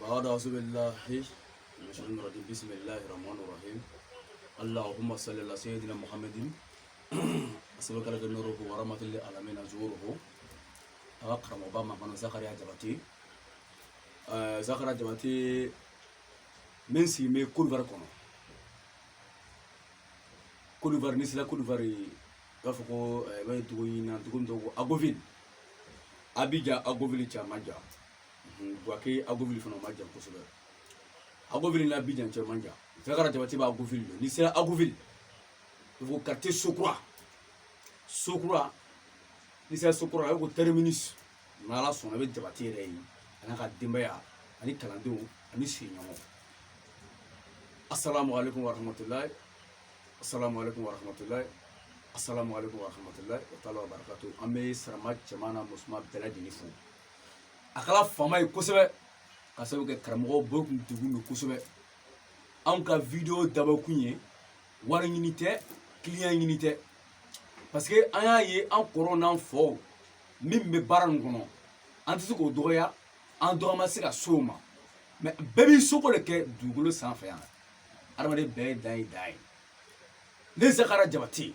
أعوذ بالله من الشيطان الرجيم بسم الله الرحمن الرحيم اللهم صل على سيدنا محمد أسألك لك نوره ورحمة للعالمين زوره أكرم أبا من زكريا جبتي زكريا جبتي من سيمي كل فرقنا كل فرنسلا كل فري كفكو ما يدوينا تقوم دو أغوفيل أبيجا أغوفيل تشاماجا Buake agovili fana maja kosebe agovili na bijan che manja zakara jabati ba agovili ni sera agovili vous quartier sokura ni sera sokura ko terminus nala sona be jabati re anaka dimbaya ani kalando ani sinyamo assalamu alaikum wa rahmatullahi assalamu alaikum wa rahmatullahi assalamu alaikum wa rahmatullahi wa ta'ala wa barakatuh ame sarama chamana musma bela dinifu akala fama yi kosɛbɛ ka sabu kɛ karamɔgɔ bɔ kun degun don kosɛbɛ anw ka video dabɔ kun ye wari ɲini tɛ client ɲini tɛ parce que an y'a ye an kɔrɔw n'an fɔw min bɛ baara nin kɔnɔ an tɛ se k'o dɔgɔya an dɔgɔma se ka so o ma mais bɛɛ b'i soko de kɛ dugukolo sanfɛ yan adamaden bɛɛ ye dan ye dan ye ne Zakara Jabate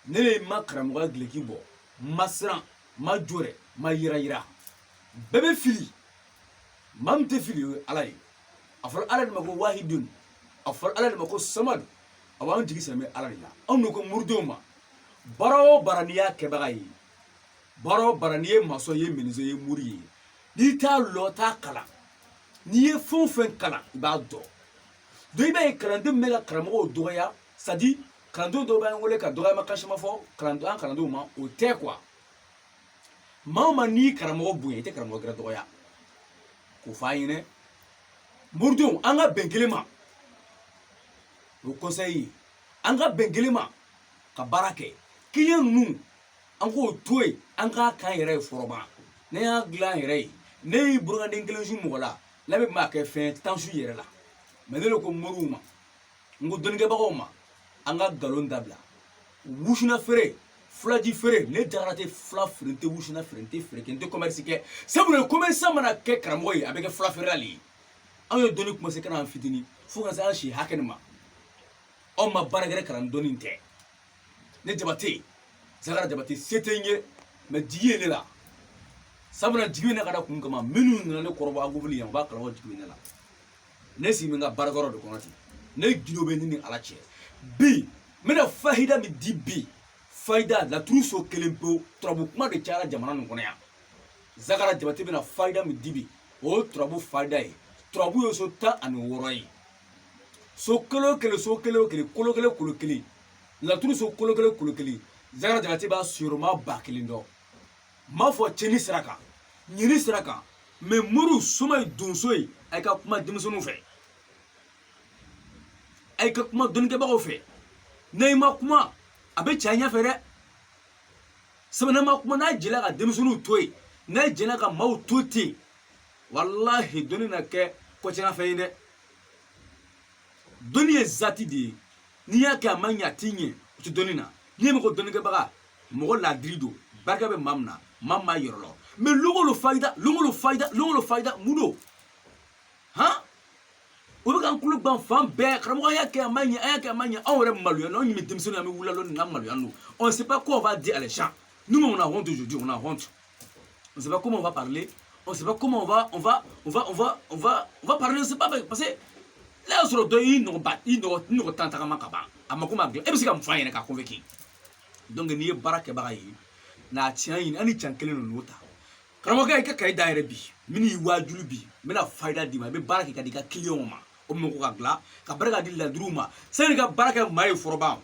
ne ye ma karamɔgɔya gileki bɔ ma siran ma jɔrɛ ma yira bebe fili mamte fili alay afal alay mako wahidun afal alay mako samad awan digi same alay la amno ko murdoma baro baraniya kebaga yi baro baraniye maso ye menizo ye muri ni ta lota kala ni ye fonfen kala ba do ibe kalande mega karamo doya sadi kalando do ba ngole ka doya makashima fo kalando ma o te quoi mama ni karamɔgɔ bonya tɛ karamɔgɔ gɛrɛ dɔgɔya ko fa ɲinɛ murdenw an ka bɛn kelen ma o conseil an ka bɛn kelen ma ka baara kɛ client ninnu an k'o to yen an k'a k'an yɛrɛ ye fɔlɔba ne y'a dilan yɛrɛ ye ne y'i burukanden kelen su mɔgɔ la ne bɛ maa kɛ fɛn tan su yɛrɛ la mais ne de ko moriw ma n ko dɔnnikɛbagaw ma an ka nkalon dabila wusuna feere fulaji feere ne dara te fula feere wusuna feere te commerce kɛ sabu le commerce mana kɛ karamɔgɔ ye a bɛ kɛ fula feere la le an ye dɔnni kuma se kana an fitini fo ka se an si hakɛ nin ma aw ma baara kɛ kalan dɔnni tɛ ne Jabate Zakara Jabate se tɛ n ye mais jigi ye ne la sabula jigi bɛ ne ka da kun kama minnu nana ne kɔrɔbɔ agobili yan u b'a kalama jigi bɛ ne la ne sigi bɛ n ka baarakɛyɔrɔ de kɔnɔ ten ne gindo bɛ ne ni ala cɛ bi n bɛna fahida min di bi faida la truso kelen pewu turabu kuma de cayara jamana nin kɔnɔ yan Zakara Jabate bɛna faida min dibi o turabu faida ye turabu ye so 16 ye so kelen kolo kelen la truso kolo kelen Zakara Jabate b'a suyɔrɔma 1000 dɔn m'a fɔ cɛni sira kan ɲini sira kan mais muru soma ye donso ye a ka kuma denmisɛnninw fɛ a ka kuma dɔnnikɛbagaw fɛ ne ma kuma a bɛ caya ɲɛfɛ dɛ sabu ne ma kuma n'a jɛla ka denmisɛnninw to yen n'a jɛla ka maaw to ten walahi dɔnni na kɛ kɔcɛnafɛn ye dɛ dɔnni ye zati de ye n'i y'a kɛ a ma ɲɛ a t'i ɲɛ o tɛ dɔnni na n'i ye mɔgɔ dɔnnikɛbaga mɔgɔ ladiri don barika bɛ maa min na maa min b'a yɔrɔ lɔ mais longolo fayida mun don han o bɛ k'an kulo ban fan bɛɛ karamɔgɔ an y'a kɛ a ma ɲɛ anw yɛrɛ maloya n'anw ɲɛ bɛ denmisɛnninw an bɛ wuli la n'an maloya n'o on ne sait pas quoi on va dire à les gens nous on a honte aujourd'hui on a honte on ne sait pas comment on va parler on ne sait pas comment on va parler on ne sait pas parce que là y'a sɔrɔ dɔ y'i nɔgɔ tan tagama ka ban a mako ma dilan e bɛ se ka mun f'a ɲɛna k'a convaincre donc n'i ye baara kɛbaga ye n'a tiɲɛ ɲini an ni can kelen de n'o ta karamɔgɔkɛ i ka kayi da yɛrɛ bi min y'i waajuli bi n bɛna fayida d'i ma i bɛ baara kɛ ka di i ka clientw ma o mɔgɔ ka dilan ka barika di ladiriw ma sani ka baara kɛ maa ye fɔrɔba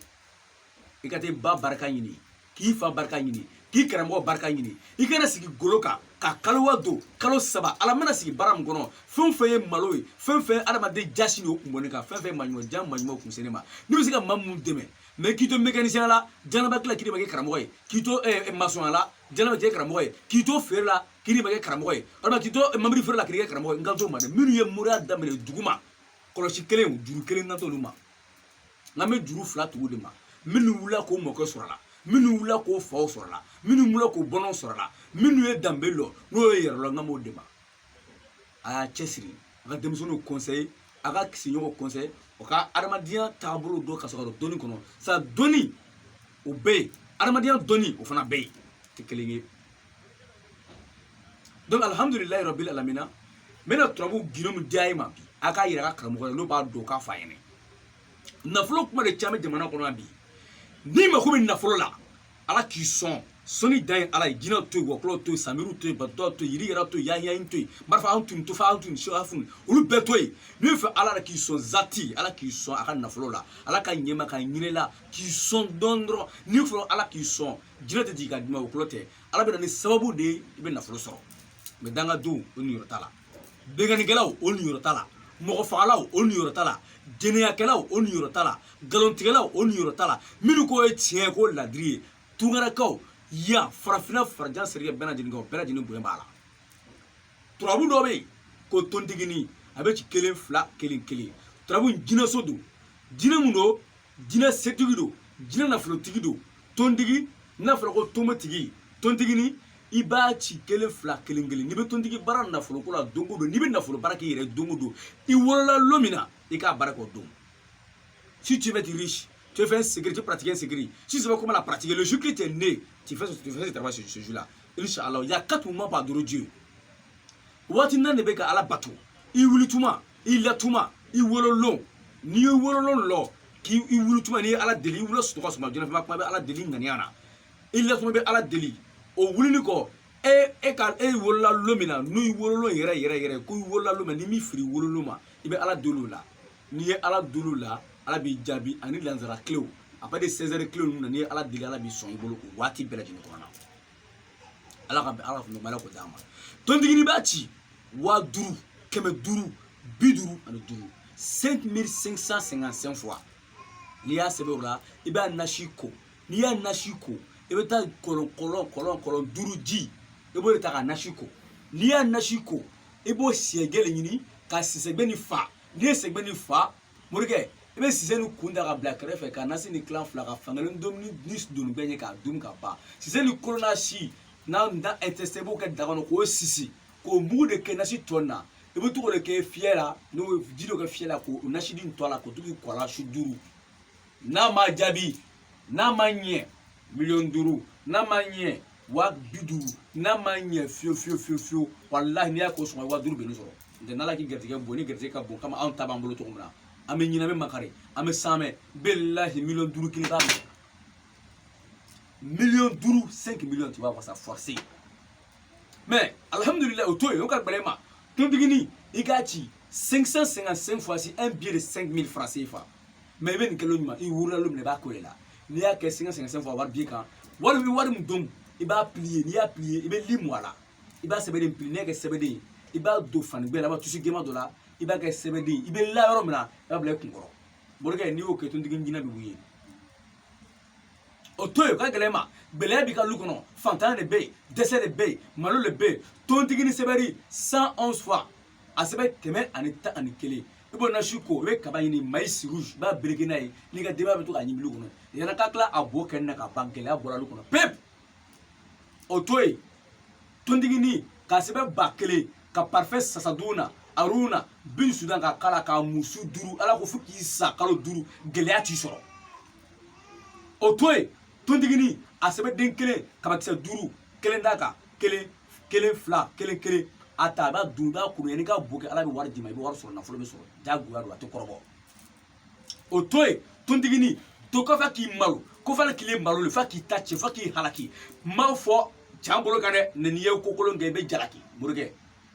i ka taa ba barika ɲini k'i fa barika ɲini k'i karamɔgɔ barika ɲini i kana sigi golo kan ka kalowa don kalo 3 ala mana sigi baara min kɔnɔ fɛn fɛn ye malo ye fɛn fɛn adamaden jasi ni o kun bɔnen kan fɛn fɛn maɲuman jan maɲuman kun sene ma ni bɛ se ka maa mun dɛmɛ mais k'i to mécanicien la janaba kila k'i ma kɛ karamɔgɔ ye k'i to maçon la janaba k'i kɛ karamɔgɔ ye k'i to feere la k'i ma kɛ karamɔgɔ ye walima k'i to mabiri feere la k'i kɛ karamɔgɔ ye n ka t'o ma dɛ minnu ye moriya daminɛ duguma kɔlɔsi kelen juru kelen na t'olu ma nka n bɛ juru 2 tugu de ma minnu wulila k'o mɔkɛ sɔrɔ la minnu wulila k'o faw sɔrɔ la minnu wulila k'o bɔnnaw sɔrɔ la minnu ye danbe lɔ n'o ye yɛrɛ lɔ n ka m'o de ma a y'a cɛsiri a ka denmisɛnninw conseiller a ka sigiɲɔgɔnw conseiller o ka adamadenya taabolo dɔ ka sɔrɔ dɔnni kɔnɔ sa dɔnni o bɛ yen adamadenya dɔnni o fana bɛ yen tɛ kelen ye donc alhamdulilayi rabbil alamina n bɛna turabu gindo min di a ye ma bi a k'a yira a ka karamɔgɔ la n'o b'a dɔn k'a f'a ɲɛna nafolo kuma de caman jamana kɔnɔ bi n'i mako bɛ nafolo la ala k'i sɔn sɔnni dan ye ala ye jinɛw to yen wɔkulɔw to yen samiruw to yen batutɔw to yen yiri yɛrɛ to yen yahiyayin to yen marifa an tun tofa an tun sehafun olu bɛɛ to yen n'o fɛ ala k'i sɔn zati ala k'i sɔn a ka nafolo la ala ka ɲɛma ka ɲinɛ la k'i sɔn dɔn dɔrɔn n'i fɔra ala k'i sɔn jinɛ tɛ jigin ka d'i ma wɔkulɔ tɛ ala bɛ na ni sababu de ye i bɛ nafolo sɔrɔ mɛ dangadenw o niyɔrɔ t'a la bengannikɛlaw o niyɔrɔ t'a la mɔgɔ fagalaw o niyɔrɔ t'a la jɛnɛyakɛlaw o niyɔrɔ t'a la nkalontigɛlaw o niyɔrɔ t'a la minnu ko ye tiɲɛ ko ladiri ye tunkarakaw ya farafinna farajan serikɛ bɛɛ lajɛlen kan o bɛɛ lajɛlen bonya b'a la turabu dɔ bɛ yen ko tontigini a bɛ ci 1 2 1 1 turabu jinɛso don jinɛ mun don jinɛ setigi don jinɛ nafolotigi don tontigi n'a fɔra ko tomotigi tontigini i b'a ci 1 2 1 1 n'i bɛ tontigi baara nafoloko la don o don n'i bɛ nafolo baara k'i yɛrɛ don o don i wolola don min na i k'a baara kɛ o don si tu veux être riche tu fais un secret, tu pratiques un secret. Si tu veux comment la pratiquer, le jour que tu es né, tu fais ce travail ce jour-là. Inch'Allah, il y a 4 moments par Dieu. Watina ne beka ala bateau. I wulituma, i latuma, i wololon. Ni wololon lo, ki i wulituma ni ala deli, wulo stoka suma, je ne fais pas ala deli nganyana. I latuma be ala deli. O wulini ko ka wolola lomina, nu i wololon yere ko i wolola lomina ni mi firi wololoma. I be ala dolo la. Ni ye ala dolo la. Ala b'i jaabi ani lanzara kilew après de 16h kilew ninnu na ni ala deli ala b'i sɔn i bolo o waati bɛɛ lajɛlen kɔnɔ ala ka ala ka nɔgɔya ko d'a ma tontigini b'a ci 5000 500 50 5555 fois n'i y'a sɛbɛn o la i b'a nasi ko n'i y'a nasi ko i bɛ taa kɔlɔn duuru ji i b'o de ta ka nasi ko n'i y'a nasi ko i b'o sɛgɛ le ɲini ka sisɛgbɛ ni fa n'i ye sɛgbɛ ni fa morikɛ i bɛ sisɛ ni kun da ka bila kɛrɛfɛ ka nasi ni kilan fila ka fankelen domini ni doni bɛɛ ɲɛ k'a dun ka ban sisɛ ni kolona si n'a da intestin i b'o kɛ da kɔnɔ k'o sisi k'o mugu de kɛ nasi tɔ na i bɛ to k'o de kɛ fiyɛ la n'o ye ji dɔ kɛ fiyɛ la k'o nasi di tɔ la k'o to k'i kɔ la su 5 n'a ma jaabi n'a ma ɲɛ 500,000 n'a ma ɲɛ 50,000 n'a ma ɲɛ fiyewu walahi n'i y'a ko sɔngɔ 50,000 bɛ ne sɔrɔ n'o tɛ n'ala k'i garijɛgɛ bon ni garijɛgɛ ka bon kama anw ta b'an bolo cogo min na an bɛ ɲinɛ an bɛ makari an bɛ sanmɛ billahi 500,000 kelen b'a minɛ 500,000 5 millions tu vas voir ça forcé mais alhamdulillah o to yen o ka gbɛlɛ ma tontigini i k'a ci 555 fois c'est un billet de 5 000 francs CFA mais i bɛ nin kɛ lon ɲuman i wurula lon minɛ i b'a ko de la n'i y'a kɛ 555 fois wari billet kan wari min don i b'a plier n'i y'a plier i bɛ li mun a la i b'a sɛbɛden plier n'i y'a kɛ sɛbɛden i b'a don fanigɛ la i b'a tusi gɛma dɔ la i b'a kɛ sɛbɛden i bɛ la yɔrɔ min na i b'a bila i kunkɔrɔ morikɛ n'i y'o kɛ tontigi jinɛ bɛ wuli o to yen o ka gɛlɛn ma gɛlɛya b'i ka lu kɔnɔ fantanya de bɛ yen dɛsɛ de bɛ yen malo de bɛ yen tontigi ni sɛbɛnni 111 fois a sɛbɛn 111 i b'o nasi ko i bɛ kaba ɲini maïs rouge i b'a bereke n'a ye n'i ka denbaya bɛ to k'a ɲimi lu kɔnɔ yanni ka tila a bo kɛ nin na ka ban gɛlɛya bɔra lu kɔnɔ pepu o to yen tontigi ni k'a sɛbɛn 1000 ka parfait sasaduna aruna bin sudan ka kala ka musu 5 ala ko fo k'i sa kalo 5 gɛlɛya t'i sɔrɔ o to yen tontigini a sɛbɛn den 1 kabakisɛ 5 1 d'a kan 1 2 1 a ta a b'a dun i b'a kunu yanni ka bo kɛ ala bɛ wari d'i ma i bɛ wari sɔrɔ nafolo bɛ sɔrɔ jagoya don a tɛ kɔrɔbɔ o to yen tontigini to kɔfɛ k'i malo ko fana k'i malo le fa k'i ta cɛ fa k'i halaki n b'a fɔ can bolo kan dɛ n'i ye kokolon kɛ i bɛ jalaki morikɛ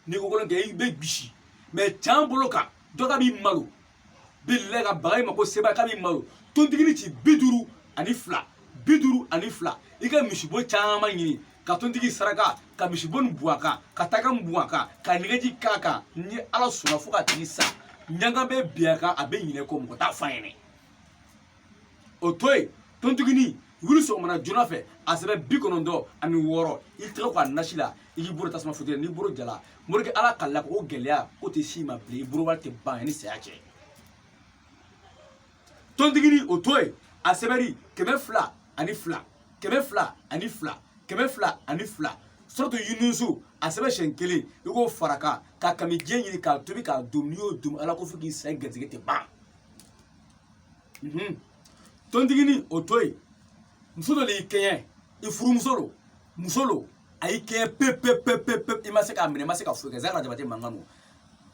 n'i kokolon kɛ i bɛ bisi mais can bolo kan dɔ ka b'i malo billahi ka baga i ma ko seba ka b'i malo tontigini ci 50 ani 2 i ka misibo caman ɲini ka tontigi saraka ka misibo nin buwa kan ka taga nin buwa kan ka nɛgɛji k'a kan ni ala sɔnna fo ka tigi sa ɲanga bɛ bin a kan a bɛ ɲinɛ kɔ mɔgɔ t'a f'a ɲɛnɛ o to yen tontigini wuli sɔgɔmana joona fɛ a sɛbɛn 96 i tɛgɛ k'a nasi la i k'i bolo tasuma foto n'i bolo jala morikɛ ala ka la ko gɛlɛya ko tɛ s'i ma bilen i bolo wari tɛ ban ni saya cɛ tontigini o to yen a sɛbɛnni 200 ani 2 200 ani 2 200 ani 2 surtout Yunusu a sɛbɛn siɲɛ kelen i k'o fara kan ka kami diɲɛ ɲini k'a tobi k'a dum n'i y'o dum ala ko fo k'i sa i garisɛgɛ tɛ ban tontigini o to yen muso dɔ de y'i kɛɲɛ i furumuso don muso don a y'i kɛɲɛ pe i ma se k'a minɛ i ma se ka foyi kɛ Zahra Jabate mankan don n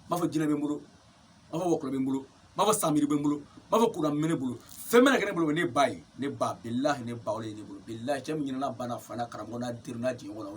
b'a fɔ jinɛ bɛ n bolo n b'a fɔ wɔkulɔ bɛ n bolo n b'a fɔ samiri bɛ n bolo n b'a fɔ kuran bɛ ne bolo fɛn bɛna kɛ ne bolo ne ba ye ne ba bilahi ne ba o de ye ne bolo bilahi cɛ min ɲinɛna ba n'a fa n'a karamɔgɔ n'a teri n'a jigin kɔnɔ